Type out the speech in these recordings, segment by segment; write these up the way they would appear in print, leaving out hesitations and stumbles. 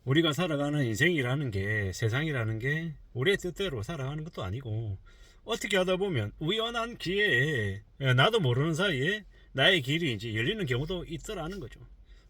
우리가 살아가는 인생이라는 게, 세상이라는 게 우리의 뜻대로 살아가는 것도 아니고, 어떻게 하다 보면 우연한 기회에 나도 모르는 사이에 나의 길이 이제 열리는 경우도 있더라는 거죠.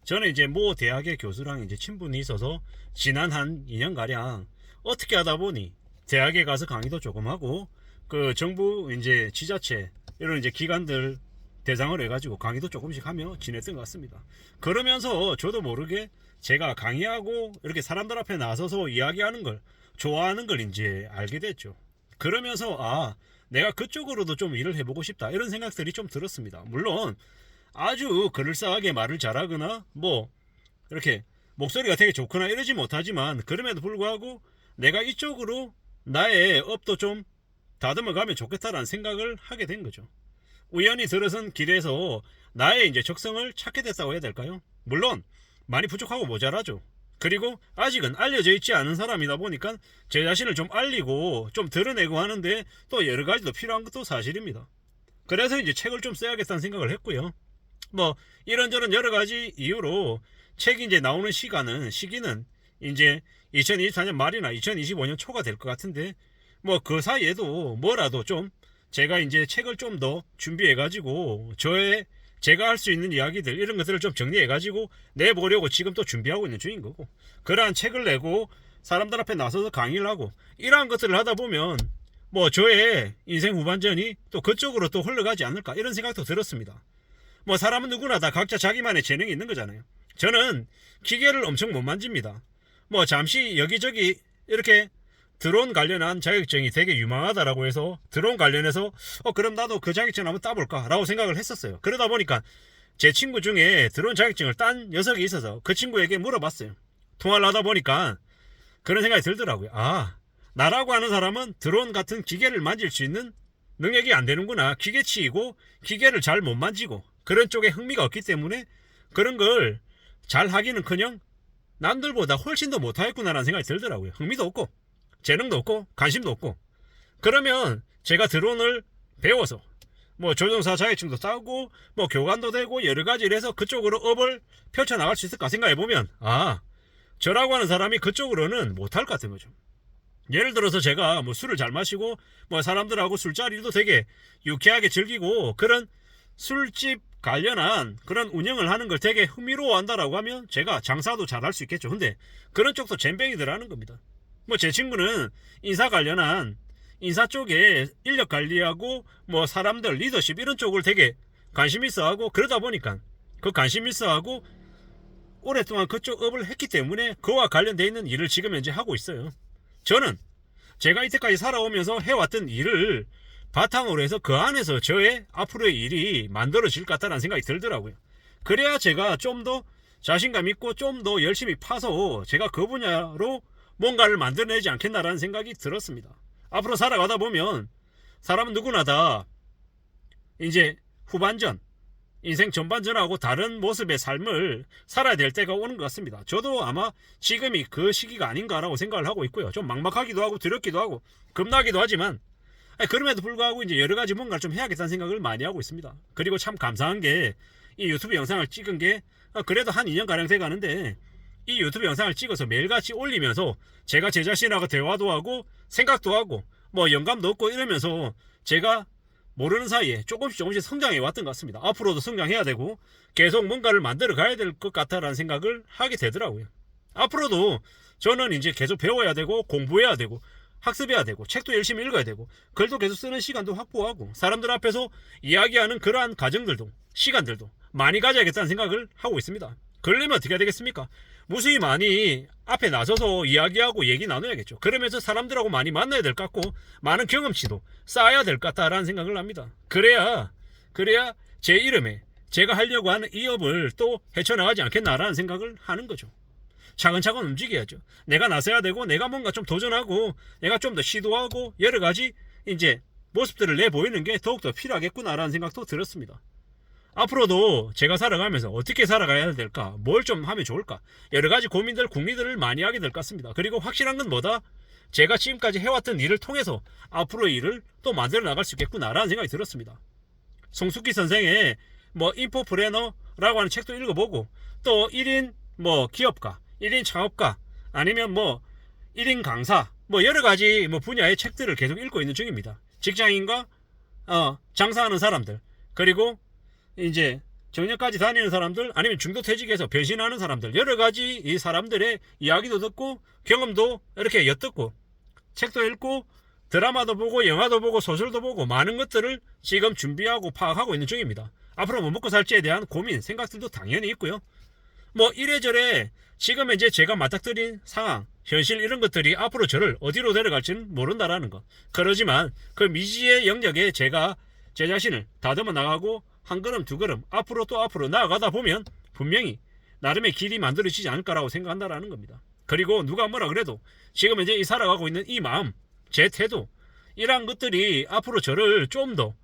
저는 이제 모 대학의 교수랑 이제 친분이 있어서 지난 한 2년 가량 어떻게 하다 보니 대학에 가서 강의도 조금 하고, 그 정부 이제 지자체 이런 이제 기관들 대상으로 해가지고 강의도 조금씩 하며 지냈던 것 같습니다. 그러면서 저도 모르게 제가 강의하고 이렇게 사람들 앞에 나서서 이야기하는 걸 좋아하는 걸 이제 알게 됐죠. 그러면서 내가 그쪽으로도 좀 일을 해보고 싶다 이런 생각들이 좀 들었습니다. 물론 아주 그럴싸하게 말을 잘하거나 뭐 이렇게 목소리가 되게 좋거나 이러지 못하지만, 그럼에도 불구하고 내가 이쪽으로 나의 업도 좀 다듬어 가면 좋겠다라는 생각을 하게 된 거죠. 우연히 들어선 길에서 나의 이제 적성을 찾게 됐다고 해야 될까요? 물론 많이 부족하고 모자라죠. 그리고 아직은 알려져 있지 않은 사람이다 보니까 제 자신을 좀 알리고 좀 드러내고 하는데 또 여러 가지도 필요한 것도 사실입니다. 그래서 이제 책을 좀 써야겠다는 생각을 했고요. 뭐 이런저런 여러 가지 이유로 책이 이제 나오는 시기는 이제 2024년 말이나 2025년 초가 될 것 같은데, 뭐 그 사이에도 뭐라도 좀 제가 이제 책을 좀 더 준비해가지고 제가 할 수 있는 이야기들 이런 것들을 좀 정리해가지고 내보려고 지금 또 준비하고 있는 중인 거고, 그러한 책을 내고 사람들 앞에 나서서 강의를 하고 이러한 것들을 하다 보면 뭐 저의 인생 후반전이 또 그쪽으로 또 흘러가지 않을까 이런 생각도 들었습니다. 뭐 사람은 누구나 다 각자 자기만의 재능이 있는 거잖아요. 저는 기계를 엄청 못 만집니다. 뭐 잠시 여기저기 이렇게 드론 관련한 자격증이 되게 유망하다라고 해서 드론 관련해서 그럼 나도 그 자격증 한번 따볼까 라고 생각을 했었어요. 그러다 보니까 제 친구 중에 드론 자격증을 딴 녀석이 있어서 그 친구에게 물어봤어요. 통화를 하다 보니까 그런 생각이 들더라고요. 나라고 하는 사람은 드론 같은 기계를 만질 수 있는 능력이 안 되는구나. 기계치이고 기계를 잘 못 만지고 그런 쪽에 흥미가 없기 때문에 그런 걸 잘 하기는커녕 남들보다 훨씬 더 못하겠구나라는 생각이 들더라고요. 흥미도 없고 재능도 없고 관심도 없고. 그러면 제가 드론을 배워서 뭐 조종사 자격증도 따고 뭐 교관도 되고 여러 가지를 해서 그쪽으로 업을 펼쳐나갈 수 있을까 생각해보면 저라고 하는 사람이 그쪽으로는 못할 것 같은 거죠. 예를 들어서 제가 뭐 술을 잘 마시고 뭐 사람들하고 술자리도 되게 유쾌하게 즐기고 그런 술집 관련한 그런 운영을 하는 걸 되게 흥미로워한다라고 하면 제가 장사도 잘 할 수 있겠죠. 근데 그런 쪽도 젬병이더라는 겁니다. 뭐 제 친구는 인사 관련한 인사 쪽에 인력 관리하고 뭐 사람들 리더십 이런 쪽을 되게 관심 있어 하고, 그러다 보니까 그 관심 있어 하고 오랫동안 그쪽 업을 했기 때문에 그와 관련되어 있는 일을 지금 현재 하고 있어요. 저는 제가 이때까지 살아오면서 해왔던 일을 바탕으로 해서 그 안에서 저의 앞으로의 일이 만들어질 것 같다는 생각이 들더라고요. 그래야 제가 좀 더 자신감 있고 좀 더 열심히 파서 제가 그 분야로 뭔가를 만들어내지 않겠나라는 생각이 들었습니다. 앞으로 살아가다 보면 사람은 누구나 다 이제 후반전, 인생 전반전하고 다른 모습의 삶을 살아야 될 때가 오는 것 같습니다. 저도 아마 지금이 그 시기가 아닌가라고 생각을 하고 있고요. 좀 막막하기도 하고 두렵기도 하고 겁나기도 하지만 그럼에도 불구하고 이제 여러 가지 뭔가를 좀 해야겠다는 생각을 많이 하고 있습니다. 그리고 참 감사한 게 이 유튜브 영상을 찍은 게 그래도 한 2년가량 돼가는데, 이 유튜브 영상을 찍어서 매일같이 올리면서 제가 제 자신하고 대화도 하고 생각도 하고 뭐 영감도 얻고 이러면서 제가 모르는 사이에 조금씩 성장해 왔던 것 같습니다. 앞으로도 성장해야 되고 계속 뭔가를 만들어 가야 될 것 같다라는 생각을 하게 되더라고요. 앞으로도 저는 이제 계속 배워야 되고 공부해야 되고 학습해야 되고 책도 열심히 읽어야 되고 글도 계속 쓰는 시간도 확보하고 사람들 앞에서 이야기하는 그러한 과정들도 시간들도 많이 가져야겠다는 생각을 하고 있습니다. 그러려면 어떻게 해야 되겠습니까? 무수히 많이 앞에 나서서 이야기하고 얘기 나눠야겠죠. 그러면서 사람들하고 많이 만나야 될 것 같고 많은 경험치도 쌓아야 될 것 같다라는 생각을 합니다. 그래야 제 이름에 제가 하려고 하는 이 업을 또 헤쳐나가지 않겠나라는 생각을 하는 거죠. 차근차근 움직여야죠. 내가 나서야 되고 내가 뭔가 좀 도전하고 내가 좀 더 시도하고 여러 가지 이제 모습들을 내보이는 게 더욱더 필요하겠구나라는 생각도 들었습니다. 앞으로도 제가 살아가면서 어떻게 살아가야 될까, 뭘 좀 하면 좋을까, 여러 가지 고민들, 궁리들을 많이 하게 될 것 같습니다. 그리고 확실한 건 뭐다? 제가 지금까지 해왔던 일을 통해서 앞으로의 일을 또 만들어 나갈 수 있겠구나라는 생각이 들었습니다. 송숙기 선생의 뭐 인포프레너라고 하는 책도 읽어보고 또 1인 뭐 기업가, 1인 창업가 아니면 뭐 1인 강사, 뭐 여러 가지 뭐 분야의 책들을 계속 읽고 있는 중입니다. 직장인과 장사하는 사람들, 그리고 이제 정년까지 다니는 사람들, 아니면 중도퇴직해서 변신하는 사람들, 여러 가지 이 사람들의 이야기도 듣고 경험도 이렇게 엿듣고 책도 읽고 드라마도 보고 영화도 보고 소설도 보고 많은 것들을 지금 준비하고 파악하고 있는 중입니다. 앞으로 뭐 먹고 살지에 대한 고민, 생각들도 당연히 있고요. 뭐 이래저래 지금 이제 제가 맞닥뜨린 상황, 현실 이런 것들이 앞으로 저를 어디로 데려갈지는 모른다라는 것. 그러지만 그 미지의 영역에 제가 제 자신을 다듬어 나가고 한 걸음 두 걸음 앞으로 또 앞으로 나아가다 보면 분명히 나름의 길이 만들어지지 않을까라고 생각한다라는 겁니다. 그리고 누가 뭐라 그래도 지금 이제 이 살아가고 있는 이 마음, 제 태도, 이러한 것들이 앞으로 저를 좀 더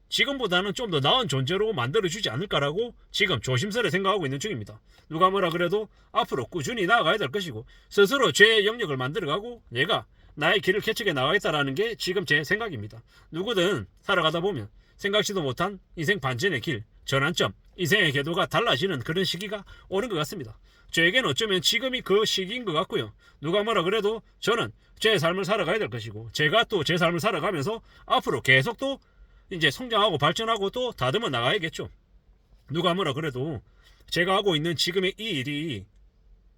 지금보다는 좀 더 나은 존재로 만들어주지 않을까라고 지금 조심스레 생각하고 있는 중입니다. 누가 뭐라 그래도 앞으로 꾸준히 나아가야 될 것이고 스스로 제 영역을 만들어가고 내가 나의 길을 개척해 나가겠다라는 게 지금 제 생각입니다. 누구든 살아가다 보면 생각지도 못한 인생 반전의 길, 전환점, 인생의 궤도가 달라지는 그런 시기가 오는 것 같습니다. 저에게는 어쩌면 지금이 그 시기인 것 같고요. 누가 뭐라 그래도 저는 제 삶을 살아가야 될 것이고 제가 또 제 삶을 살아가면서 앞으로 계속 또 이제 성장하고 발전하고 또 다듬어 나가야겠죠. 누가 뭐라 그래도 제가 하고 있는 지금의 이 일이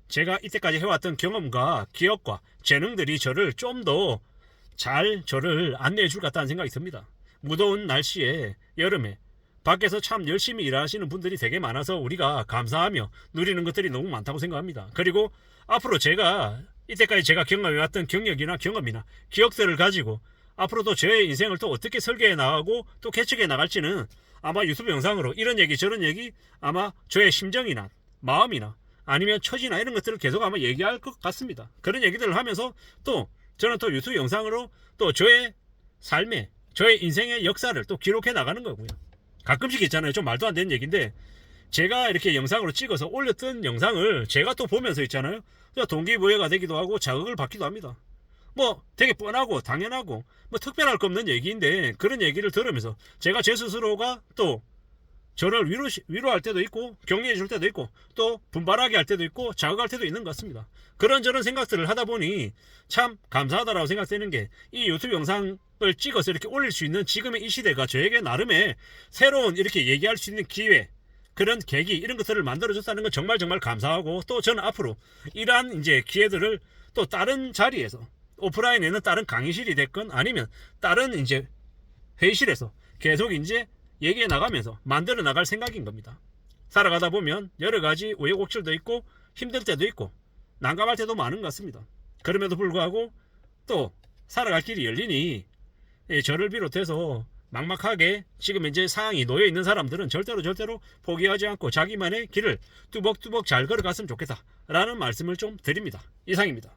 제가 이때까지 해왔던 경험과 기억과 재능들이 저를 좀 더 잘 저를 안내해 줄 것 같다는 생각이 듭니다. 무더운 날씨에 여름에 밖에서 참 열심히 일하시는 분들이 되게 많아서 우리가 감사하며 누리는 것들이 너무 많다고 생각합니다. 그리고 앞으로 제가 이때까지 제가 경험해왔던 경력이나 경험이나 기억들을 가지고 앞으로도 저의 인생을 또 어떻게 설계해 나가고 또 개척해 나갈지는 아마 유튜브 영상으로 이런 얘기 저런 얘기 아마 저의 심정이나 마음이나 아니면 처지나 이런 것들을 계속 아마 얘기할 것 같습니다. 그런 얘기들을 하면서 또 저는 또 유튜브 영상으로 또 저의 삶의 저의 인생의 역사를 또 기록해 나가는 거고요. 가끔씩 있잖아요. 좀 말도 안 되는 얘기인데 제가 이렇게 영상으로 찍어서 올렸던 영상을 제가 또 보면서 있잖아요. 동기부여가 되기도 하고 자극을 받기도 합니다. 뭐 되게 뻔하고 당연하고 뭐 특별할 거 없는 얘기인데 그런 얘기를 들으면서 제가 제 스스로가 또 저를 위로할 때도 있고 격려해 줄 때도 있고 또 분발하게 할 때도 있고 자극할 때도 있는 것 같습니다. 그런저런 생각들을 하다 보니 참 감사하다라고 생각되는 게 이 유튜브 영상을 찍어서 이렇게 올릴 수 있는 지금의 이 시대가 저에게 나름의 새로운 이렇게 얘기할 수 있는 기회, 그런 계기 이런 것들을 만들어줬다는 건 정말 감사하고 또 저는 앞으로 이러한 이제 기회들을 또 다른 자리에서 오프라인에는 다른 강의실이 됐건 아니면 다른 이제 회의실에서 계속 이제 얘기해 나가면서 만들어 나갈 생각인 겁니다. 살아가다 보면 여러 가지 우여곡절도 있고 힘들 때도 있고 난감할 때도 많은 것 같습니다. 그럼에도 불구하고 또 살아갈 길이 열리니 저를 비롯해서 막막하게 지금 이제 상황이 놓여 있는 사람들은 절대로 포기하지 않고 자기만의 길을 뚜벅뚜벅 잘 걸어갔으면 좋겠다라는 말씀을 좀 드립니다. 이상입니다.